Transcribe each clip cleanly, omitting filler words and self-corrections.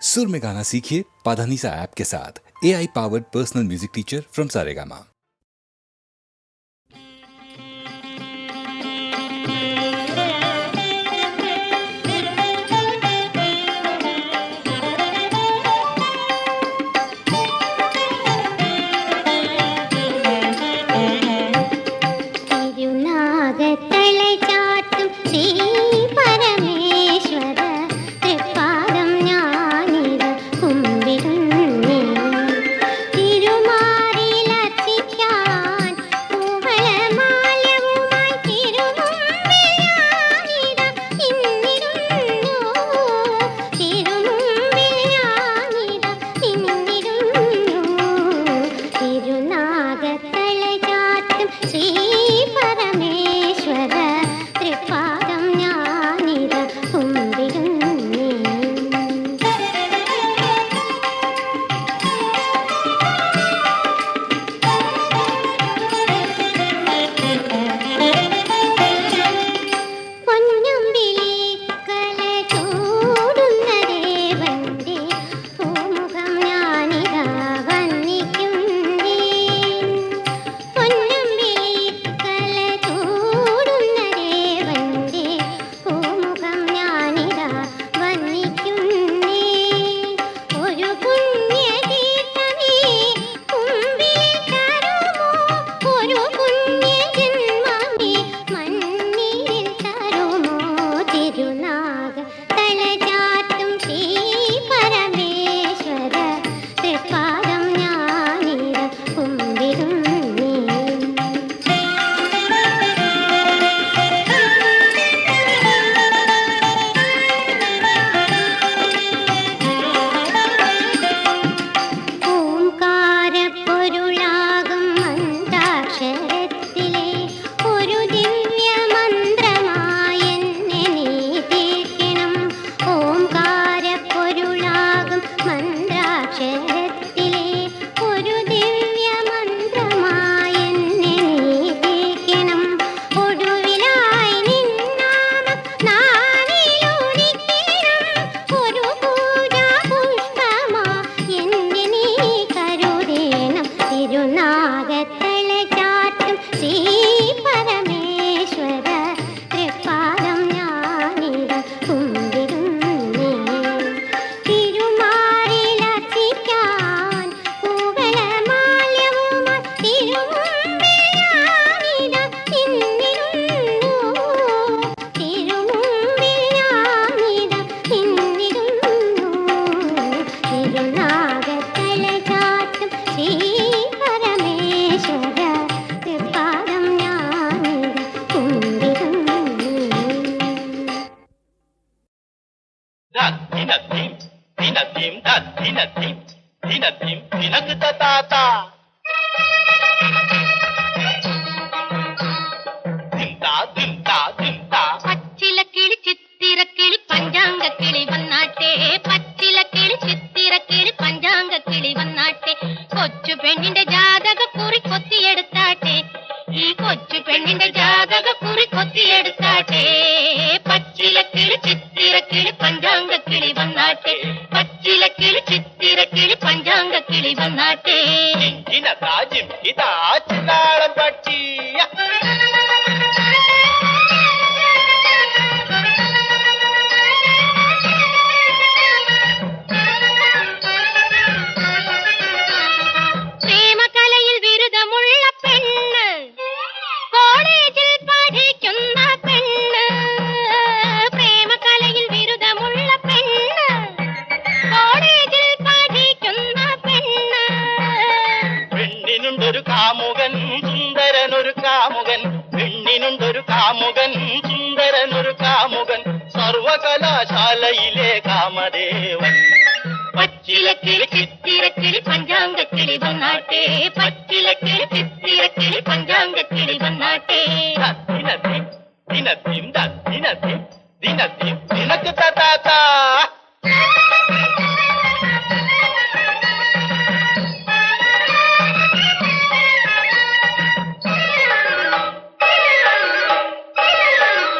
सुर में गाना सीखिए पाधानीसा ऐप के साथ। AI powered personal music teacher from Saregama.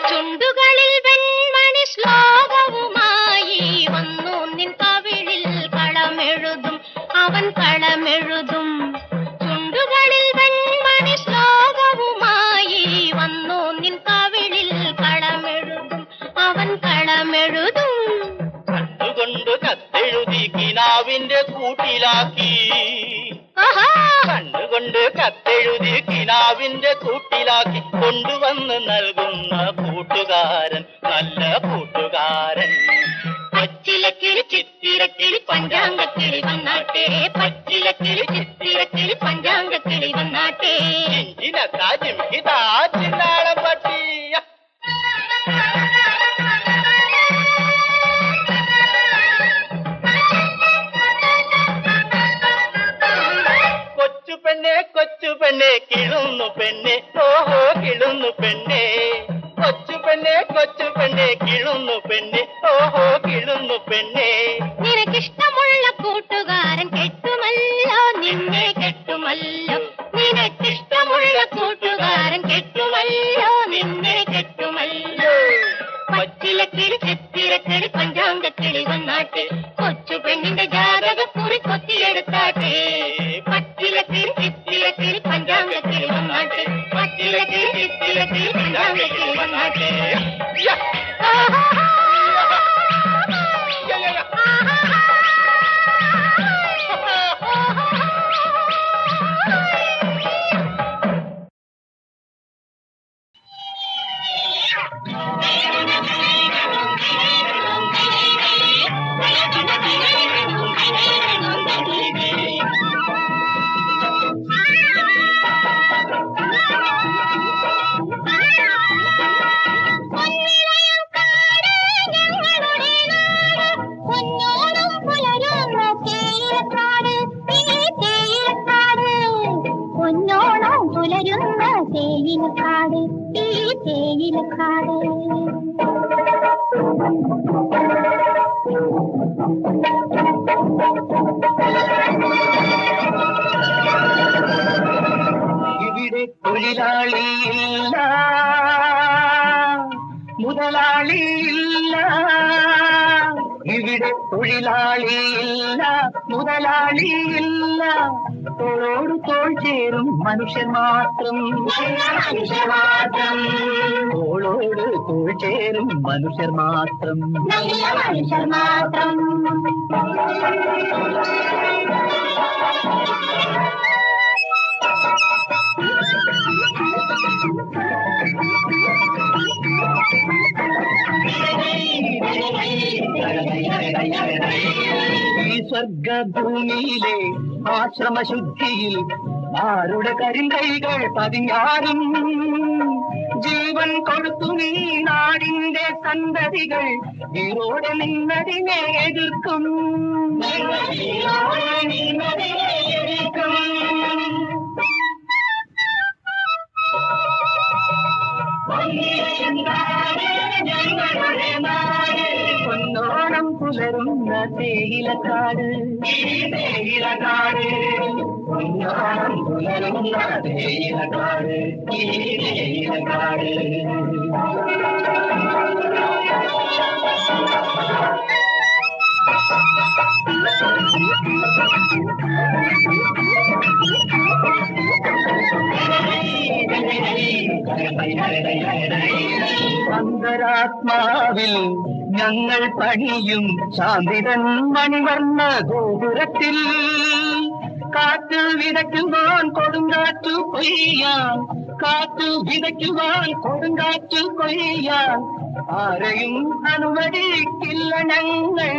ചുണ്ടുകളിൽ വെൺമണി ശ്ലോകവുമായി വന്നു നിൻ കവിളിൽ അവൻ കളമെഴുതും. ചുണ്ടുകളിൽ വെൺമണി ശ്ലോകവുമായി വന്നു നിൻ കവിളിൽ കളമെഴുതും. അവൻ കളമെഴുതും. കണ്ടുകൊണ്ട് കത്തെഴുതി കിനാവിന്റെ കൂട്ടിലാക്കി. കണ്ടുകൊണ്ട് കത്തെഴുതി കിനാവിന്റെ കൂട്ടിലാക്കി കൊണ്ടുവന്ന് നൽകുന്ന കൂട്ടുകാരൻ, നല്ല കൂട്ടുകാരൻ. പച്ചിലക്കിളി ചിത്തിരക്കിളി പഞ്ചാംഗക്കിളി വന്നാട്ടെ, പച്ചിലക്കിളി ചിത്തിരക്കിളി പഞ്ചാംഗക്കിളി വന്നാട്ടെ. ചിന്നാളം പട്ടി കൊച്ചു പെണ്ണെ, കൊച്ചു പെണ്ണെ കിളുന്നു പെണ്ണെ, ഓഹോ കിളുന്നു പെണ്ണെ. കൊച്ചു പെണ്ണെ, കൊച്ചു പെണ്ണെ കിളുന്നു പെണ്ണെ, ഓഹോ കിളുന്നു പെണ്ണെ. നിനക്കിഷ്ടമുള്ള കൂട്ടുകാരൻ കെട്ടുമല്ലോ, നിന്നെ കെട്ടുമല്ലോ. നിനക്കിഷ്ടമുള്ള കൂട്ടുകാരൻ കെട്ടുമല്ലോ, നിന്നെ കെട്ടുമല്ലോ. പച്ചിലക്കിളി ചിത്തിരക്കിളി പഞ്ചാംഗക്കിളി വന്നാട്ടെ, കൊച്ചു പെണ്ണിന്റെ ജാതകക്കുറി കൊത്തിയെടുത്താട്ടെ. പച്ചിലക്കിളി ചിത്തിരക്കിളി പഞ്ചാംഗക്കിളി വന്നാട്ടെ, പച്ചിലക്കിളി ചിത്തിരക്കിളി പഞ്ചാംഗക്കിളി വന്നാട്ടെ. പുലരുന്ന തേയിലക്കാട്, ഈ തേയിലക്കാട്. ഇവിടെ തൊഴിലാളിയില്ല, മുതലാളിയില്ല. ഇവിടെ തൊഴിലാളിയില്ല, മുതലാളിയില്ല. തോളോട് തോൾ ചേരും മനുഷ്യർ മാത്രം, മനുഷ്യർ മാത്രം. തോളോട് തോൾ ചേരും മനുഷ്യർ മാത്രം, മനുഷ്യർ മാത്രം. ഈ സ്വർഗഭൂമിയിലെ ആശ്രമശുദ്ധിയിൽ ആരുടെ കരിങ്കൈകൾ പതിഞ്ഞാലും ജീവൻ കൊടുത്തു നീ നാടിന്റെ സന്തതികൾ വീരോടെ നിന്നതിനെ എതിർക്കും. പൊന്നോണം പുലരുന്ന തേയിലക്കാട്, തേയിലക്കാട്. പൊന്നോണം പുലരുന്ന തേയിലക്കാട്, ഈ തേയിലക്കാട്. അന്തരാത്മാവിൽ ഞങ്ങൾ പണിയും ശാന്തിതൻ മണിവർണ്ണ ഗോപുരത്തിൽ കാറ്റ് വിതയ്ക്കുവാൻ കൊടുങ്കാറ്റു കൊയ്യാൻ, കാറ്റ് വിതയ്ക്കുവാൻ കൊടുങ്കാറ്റു കൊയ്യാൻ ആരെയും അനുവദിക്കില്ല ഞങ്ങൾ,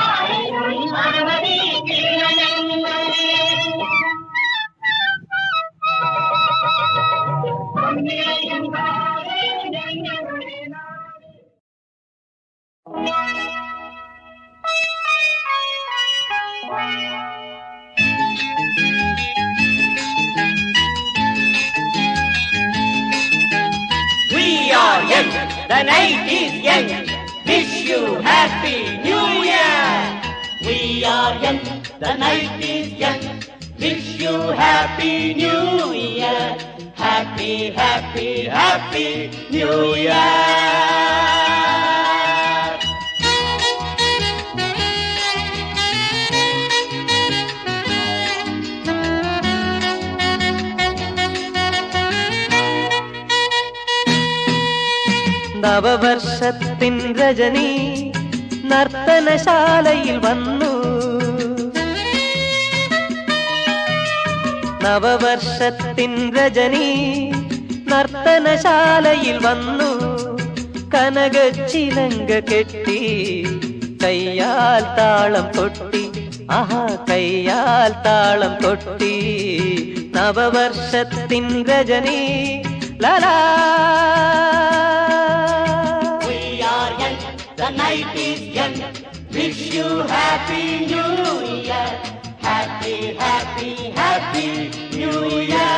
ആരെയും അനുവദിക്കില്ല ഞങ്ങൾ. We are young, the night is young. Wish you happy new year. We are young, the night is young. Wish you happy new year. Happy, happy, happy new year. നവവർഷത്തിൻ Rajani നർത്തനശാലയിൽ വന്നു. നവവർഷത്തിൻ രജനി നർത്തനശാലയിൽ വന്നു. കനകച്ചിലങ്ക കെട്ടി കയ്യാൽ താളം കൊട്ടി, ആഹാ കയ്യാൽ താളം കൊട്ടി. നവവർഷത്തിൻ Rajani ലലാ. We are young, the night is young. Wish you happy new year. Happy, happy, happy new year.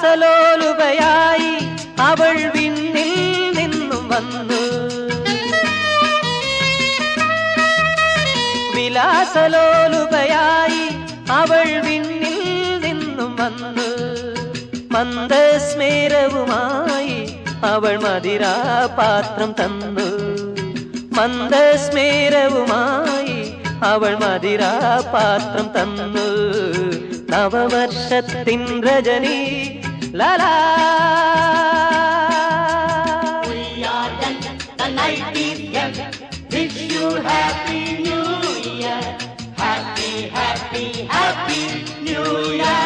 വിലാസലോലുപയായി അവൾ വിണ്ണിൽ നിന്നും വന്നു. വിലാസലോലുപയായി അവൾ വിണ്ണിൽ നിന്നും വന്നു. മന്ദസ്മേരവുമായി അവൾ മദിരാപാത്രം തന്നു. മന്ദസ്മേരവുമായി അവൾ മദിരാപാത്രം തന്നു. നവവർഷത്തിൻ Rajani ലലാ. We are young, the night is young. Wish you happy new year. Happy, happy, happy new year.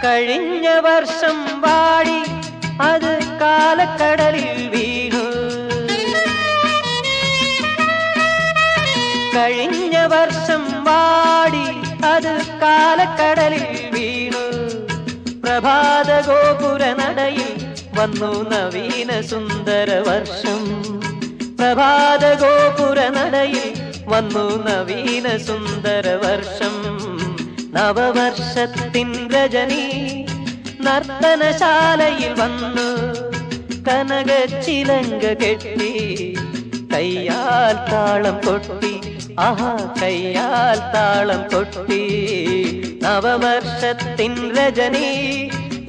കഴിഞ്ഞ വർഷം വാടി അത് കാലക്കടലിൽ വീണു. കഴിഞ്ഞ വർഷം വാടി അത് കാലക്കടലിൽ വീണു. പ്രഭാത ഗോപുര നടയിൽ വന്നു നവീന സുന്ദര വർഷം. പ്രഭാത ഗോപുര നടയിൽ വന്നു നവീന സുന്ദര വർഷം. നവവർഷത്തിൻ രജനി നർത്തനശാലയിൽ വന്നു. കനകച്ചിലങ്ക കെട്ടി കയ്യാൽ താളം കൊട്ടി, ആഹാ കയ്യാൽ താളം കൊട്ടി. നവവർഷത്തിൻ Rajani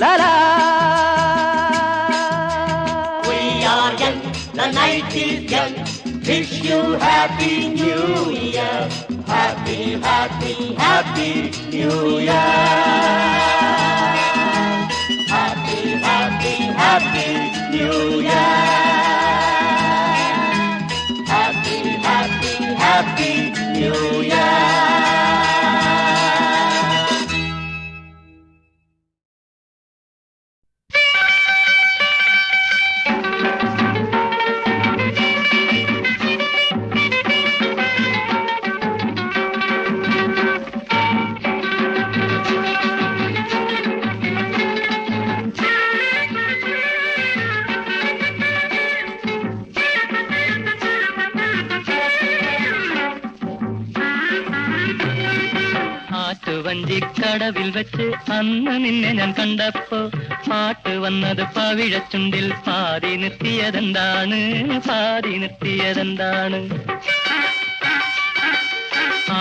ലലാ. We are young, the night is young. Wish you happy new year. Happy, happy, happy new year. Happy, happy, happy new year. Happy, happy, happy new year. വഞ്ചിക്കടവിൽ വെച്ച് അന്ന് നിന്നെ ഞാൻ കണ്ടപ്പോ പാട്ട് വന്നത് പവിഴച്ചുണ്ടിൽ പാതി നിർത്തിയതെന്താണ്, പാതി നിർത്തിയതെന്താണ്?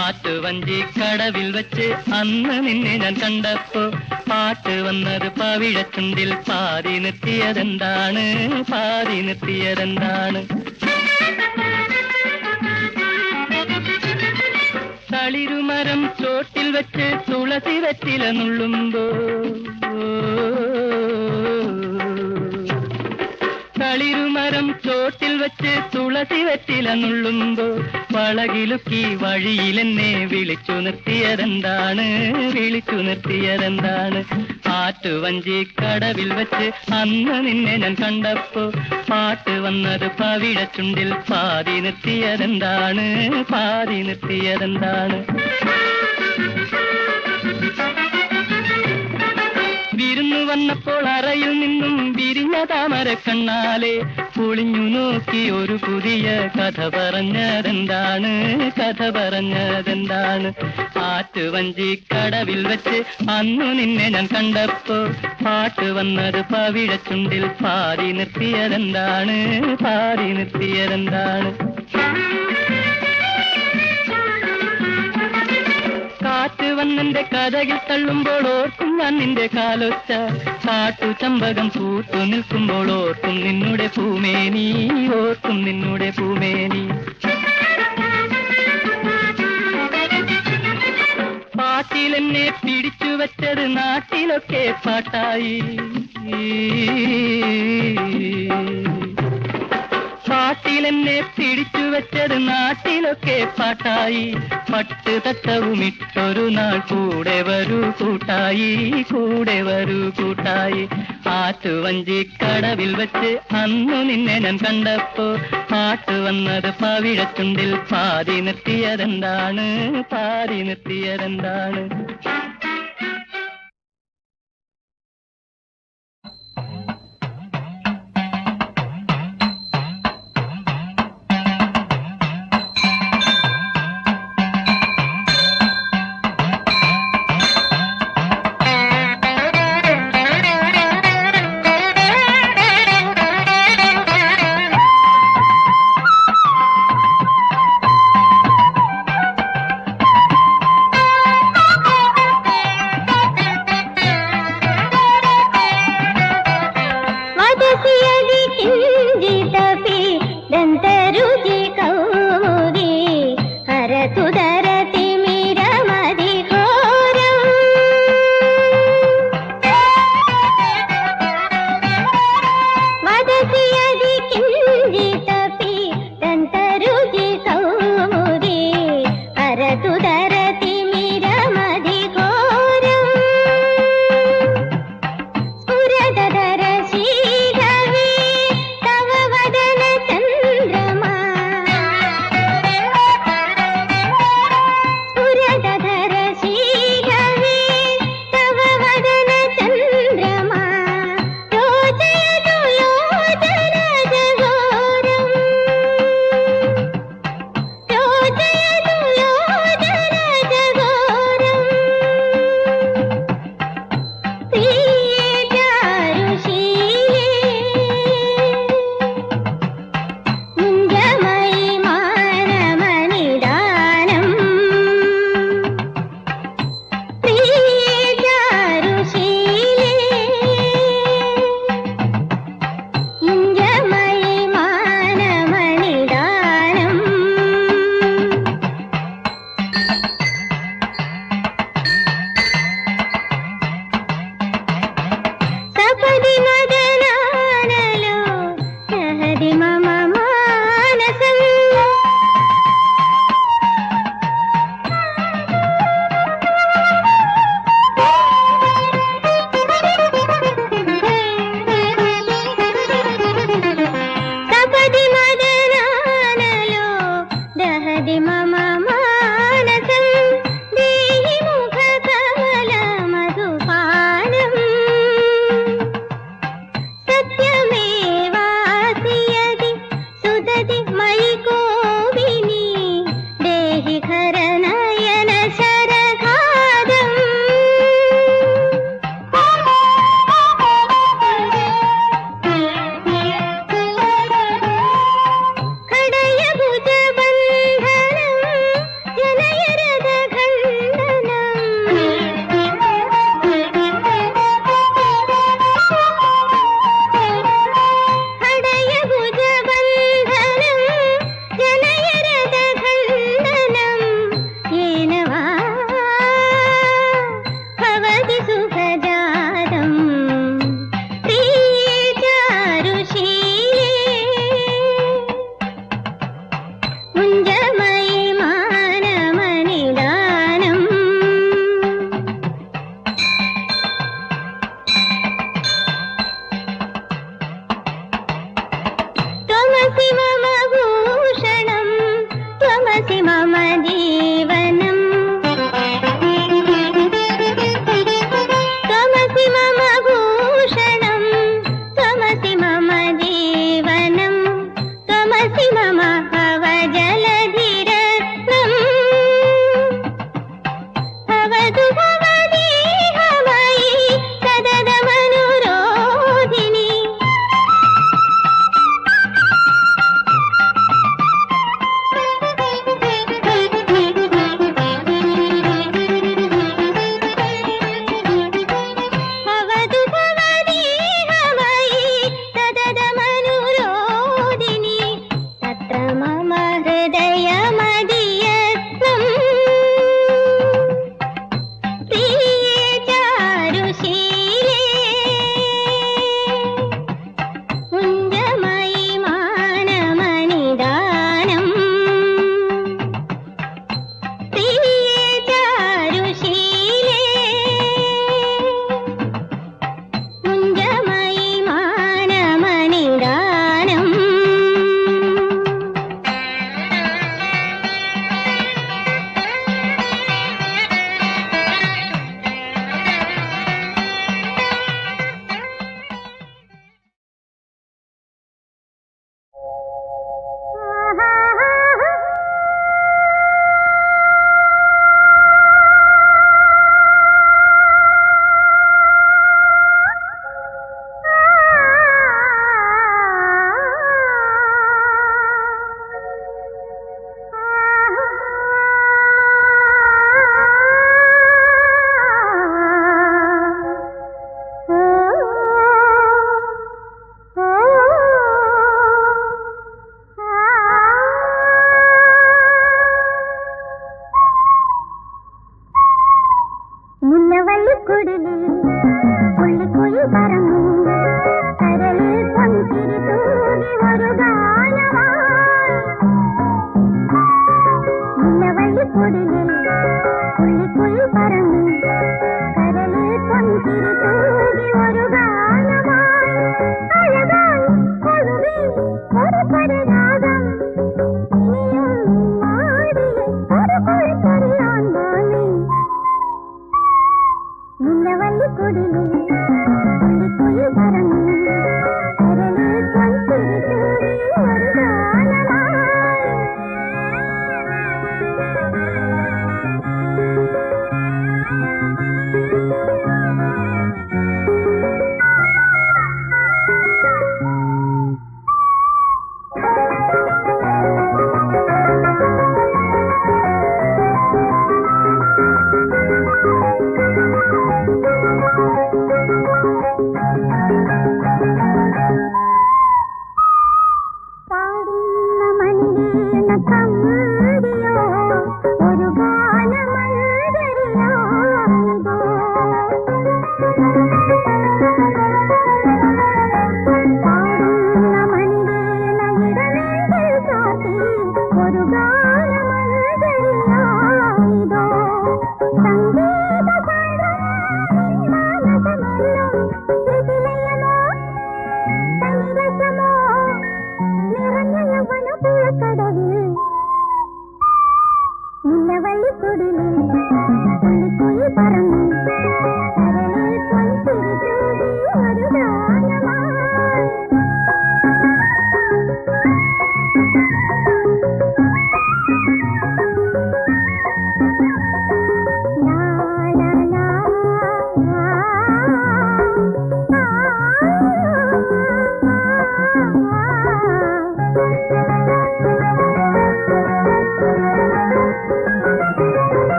ആറ്റുവഞ്ചിക്കടവിൽ വെച്ച് അന്ന് നിന്നെ ഞാൻ കണ്ടപ്പോ പാട്ട് വന്നത് പവിഴച്ചുണ്ടിൽ പാതി നിർത്തിയതെന്താണ്, പാതി നിർത്തിയതെന്താണ്? തളിരുമരം ചോട്ടിൽ വെച്ച് തുളസി വെറ്റില നുള്ളുമ്പോ, തളിരുമരം ചോട്ടിൽ വെച്ച് തുളസി വെറ്റില നുള്ളുമ്പോ വളകിലുക്കി വഴിയിലെന്നെ വിളിച്ചു നിർത്തിയതെന്താണ്, വിളിച്ചു നിർത്തിയതെന്താണ്? ആറ്റുവഞ്ചിക്കടവിൽ വെച്ച് അന്ന് നിന്നെ ഞാൻ കണ്ടപ്പോ പാട്ട് വന്നത് പവിഴച്ചുണ്ടിൽ പാതി നിർത്തിയതെന്താണ്, പാതി നിർത്തിയതെന്താണ്? വിരുന്നു വന്നപ്പോൾ അറയിൽ നിന്നും വിരിഞ്ഞ താമര കണ്ണാലെ പൊളിഞ്ഞു നോക്കി ഒരു പുതിയ കഥ പറഞ്ഞതെന്താണ്, കഥ പറഞ്ഞതെന്താണ്? ആറ്റുവഞ്ചി കടവിൽ വെച്ച് അന്നു നിന്നെ ഞാൻ കണ്ടപ്പോ പാട്ട് വന്നത് പവിഴച്ചുണ്ടിൽ പാടി നിർത്തിയതെന്താണ്, പാടി നിർത്തിയതെന്താണ്? കാറ്റ് വന്നെന്റെ കഥകിൽ തള്ളുമ്പോൾ ഓർക്കും ഞാൻ നിന്റെ കാലൊച്ച, കാട്ടു ചമ്പകം പൂത്തു നിൽക്കുമ്പോൾ ഓർക്കും നിന്നുടെ പൂമേനി, ഓർക്കും നിന്നുടെ പൂമേനി. പാട്ടിലെന്നെ പിടിച്ചു വച്ചത് നാട്ടിലൊക്കെ പാട്ടായി, പാട്ടിലെന്നെ പിടിച്ചു വെച്ചത് നാട്ടിലൊക്കെ പാട്ടായി. പട്ട് തട്ടവുമിട്ടൊരു നാൾ കൂടെ വരൂ കൂട്ടായി, കൂടെ വരൂ കൂട്ടായി. ആറ്റുവഞ്ചി കടവിൽ വെച്ച് അന്നു നിന്നെ ഞാൻ കണ്ടപ്പോ പാട്ട് വന്നത് പവിഴച്ചുണ്ടിൽ പാടി നിർത്തിയതെന്താണ്, പാടി നിർത്തിയതെന്താണ്? त्वमसि मम जीवनम्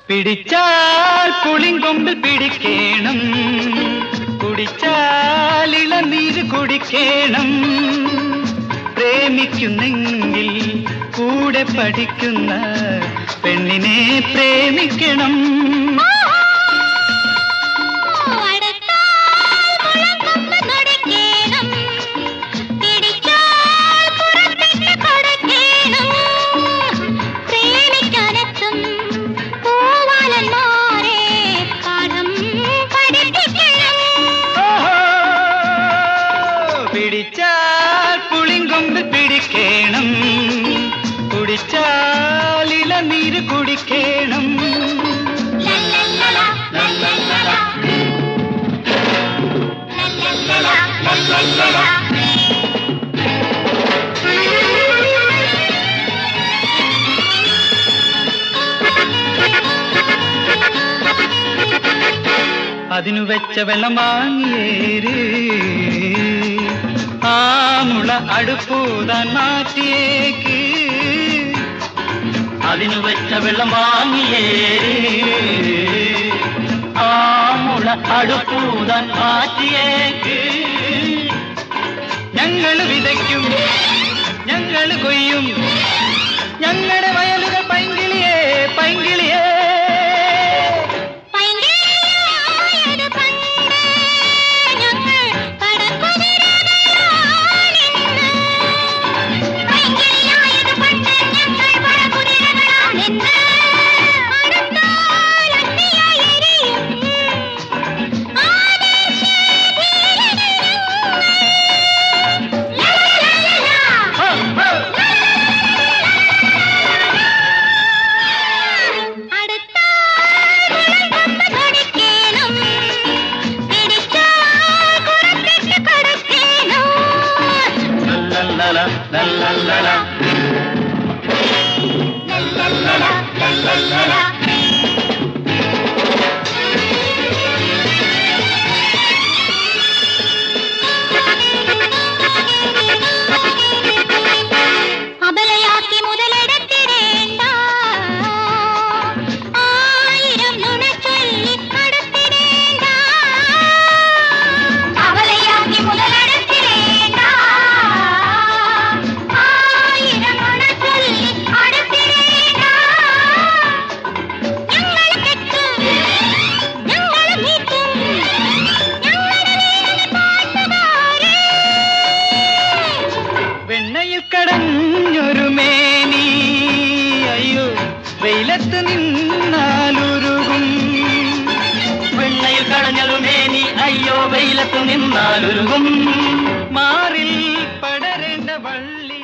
പിടിച്ചാൽ പുളിങ്കൊമ്പിൽ പിടിക്കേണം, കുടിച്ചാൽ ഇളനീര് കുടിക്കേണം. പ്രേമിക്കുന്നെങ്കിൽ കൂടെ പഠിക്കുന്ന പെണ്ണിനെ പ്രേമിക്കണം. പിടിച്ചാൽ പുളിങ്കൊമ്പിൽ പിടിക്കേണം, കുടിച്ചാൽ ഇളനീര് കുടിക്കേണം. അതിനു വെച്ച വെള്ളം വാങ്ങിയേര്, ആ മുള അടുപ്പൂതാൻ മാറ്റിയേക്ക്. അതിനു വെച്ച വെള്ളം വാങ്ങിയേര്, ആ മുള അടുപ്പൂതാൻ മാറ്റിയേക്ക്. ഞങ്ങള് വിതയ്ക്കും, ഞങ്ങള് കൊയ്യും, ഞങ്ങളുടെ വയലുകൾ പൈങ്കിളിയേ പൈ ലല്ലല്ലല ലല്ലല്ലല അബലയാക്കി മുതലെടുത്തിടേണ്ട ആയിരം നുണ ചൊല്ലി നടത്തിടേണ്ട അബലയാക്കി മുതലെടുത്തിടേണ്ട ആയിരം നുണ ചൊല്ലി നടത്തിടേണ്ട ഞങ്ങൾ കെട്ടും ഞങ്ങൾ നീട്ടും ഞങ്ങളുടെ വീടിന് പാട്ടുകാരേ വെണ്ണയിൽ കടഞ്ഞൊരു മേനി അയ്യോ വെയിലത്ത് നിന്നാലുരുകും വെണ്ണയിൽ കടഞ്ഞൊരു മേനി അയ്യോ വെയിലത്ത് നിന്നാലുരുകും മാറിൽ പടരേണ്ട വള്ളി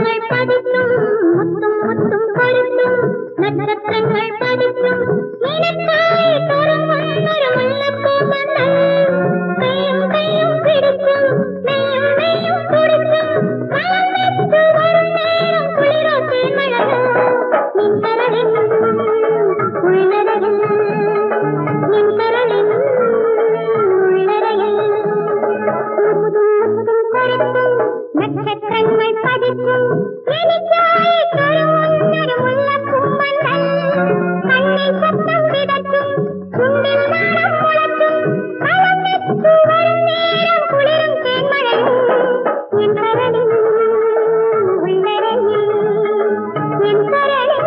നക്ഷത്രങ്ങൾ പതിക്കും മുത്തും മുത്തും കൊരുത്തും നക്ഷത്രങ്ങൾ പതിക്കും നിനക്കായി തുറന്നൊരു മുല്ലപ്പൂവനം കയ്യും കയ്യും പിടിക്കും നെയ്യും നെയ്യും കുടിക്കും കളം വെച്ചു വരും നേരം കുളിരൊക്കെ മഴയോ നിൻകരളിൽ ഉള്ളരകിൽ നിൻകരളിൽ ഉള്ളരകിൽ നക്ഷത്രങ്ങൾ പതിക്കും എനിക്കായി തുറന്നൊരു മുല്ലപ്പൂവനം കണ്ണിൽ ശബ്ദം വിതച്ചും ചുണ്ടിൽ നാളം മുളച്ചും കളം വെച്ചു വരും നേരം കുളിരും തേന്മഴയും എൻ കരളിൽ ഉള്ളരയിൽ എൻ കരളിൽ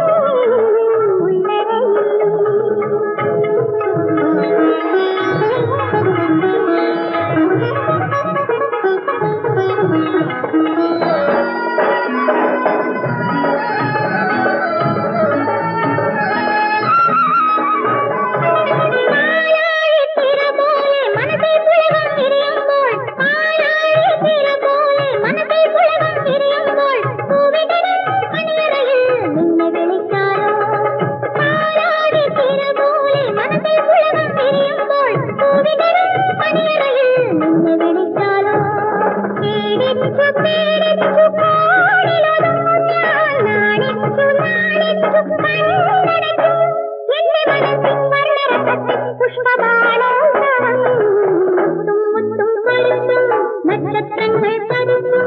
നക്ഷത്രങ്ങൾ പതിക്കും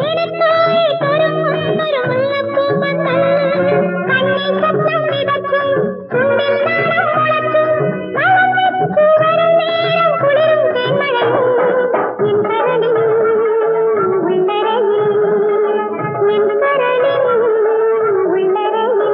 എനിക്കായി തുറന്നൊരു മുല്ലപ്പൂവനം കണ്ണിൽ ശബ്ദം വിതച്ചും ചുണ്ടിൽ നാളം മുളച്ചും കളം വെച്ചു വരും നേരം കുളിരും തേന്മഴയും എൻ കരളിൽ ഉള്ളരയിൽ എൻ കരളിൽ ഉള്ളരയിൽ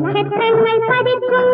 നക്ഷത്രങ്ങൾ പതിക്കും